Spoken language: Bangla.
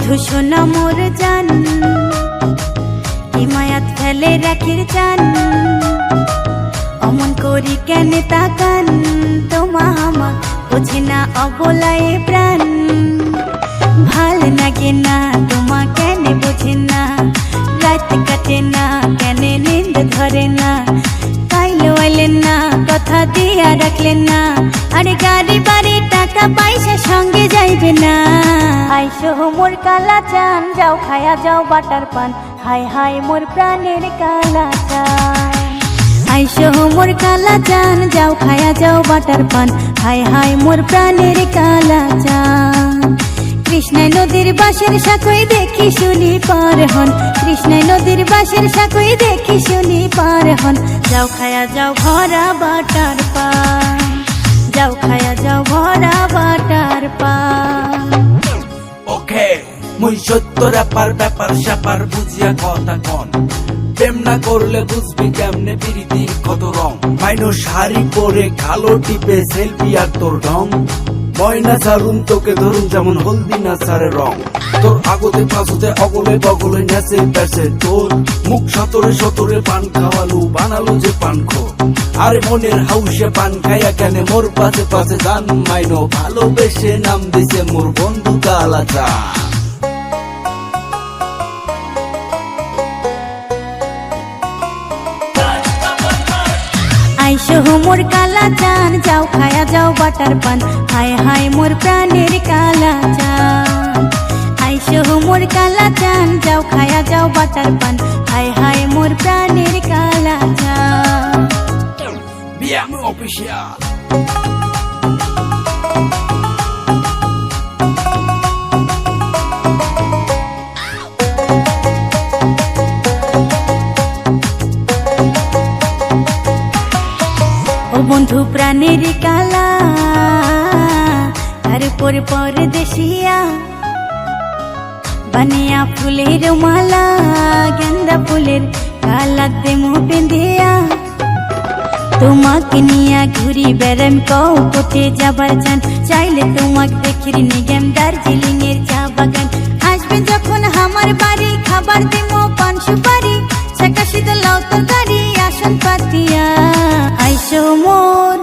বন্ধু শোনা মোর জান, হিমায়াত ফেলে রাখির চান, অমন করি কেন তাকান, তোমা হামা বুঝে না অবলায় প্রাণ। ভাল লাগে না তোমা কেন বুঝে না, রাত কাটে না কেন নিন্দ ধরে না, কাইলো এলেন না কথা দিয়া রাখলেন না, আরে গাড়ি বাড়ি টাকা পয়সা সঙ্গে যাইবে না। আইসো মোর কালা চান, যাও খায়া যাও বাটার পান, হায় হায় মোর প্রাণের কালা চান। আইসো মোর কালা চান, যাও খায়া যাও বাটার পান, হায় হায় মোর প্রাণের কালা চান। কৃষ্ণাই নদীর বাঁশের সাঁকোয় দেখি শুনি পার হন, কৃষ্ণাই নদীর বাঁশের সাঁকোয় দেখি শুনি পার হন, যাও খায়া যাও ভরা বাটার পান, যাও খায়া যাও ভরা বাটার পান। ওকে মুই সত্য র্যাপার ব্যাপার স্যাপার বুঝিয়া কথা কন, প্রেম না করলে বুঝবি কেমনে প্রীতির কত রং। মাইনো শাড়ি পরে কালো টিপে সেলফি আর তোর ঢং, ময়না সারুন তোকে ধরুন যেমন হলদি না সারে রং। তোর আগতে পাশতে অগলে বগলে নেচে বেসে তোর মুখ সতরে সতরে পান খাওয়ালু বানালো যে পান খো। আরে মনের হাউসে পান খাইয়া কেন মোর পাশে পাশে গান, মাইনো ভালোবেসে নাম দিছে মোর বন্ধু কালা চা। আইসো মোর কালা চান, যাও খায়া যাও বাটার পান, হায় হায় মোর প্রাণের কালা চান। আইসো মোর কালা চান, যাও খায়া যাও বাটার পান, হায় হায় মোর প্রাণের কালা চান। বিয়াম অফিসিয়াল। ও বন্ধু প্রাণের কালা, তারপর পরদেশিয়া, বানিয়া ফুলের মালা, গেন্দা ফুলের কালা দেমো পেন্দিয়া, তোমাকে নিয়া ঘুরি বেড়াম কও কোটে যাবার চান, চাইলে তোমাকে দেখি নিগেম দার্জিলিং এর চা বাগান। আসবে যখন আমার বাড়ি খাবার দেমো পান সুপারি, ছাকা শীত লাউ তরকারি আসন পাতিয়া। আইসো মোর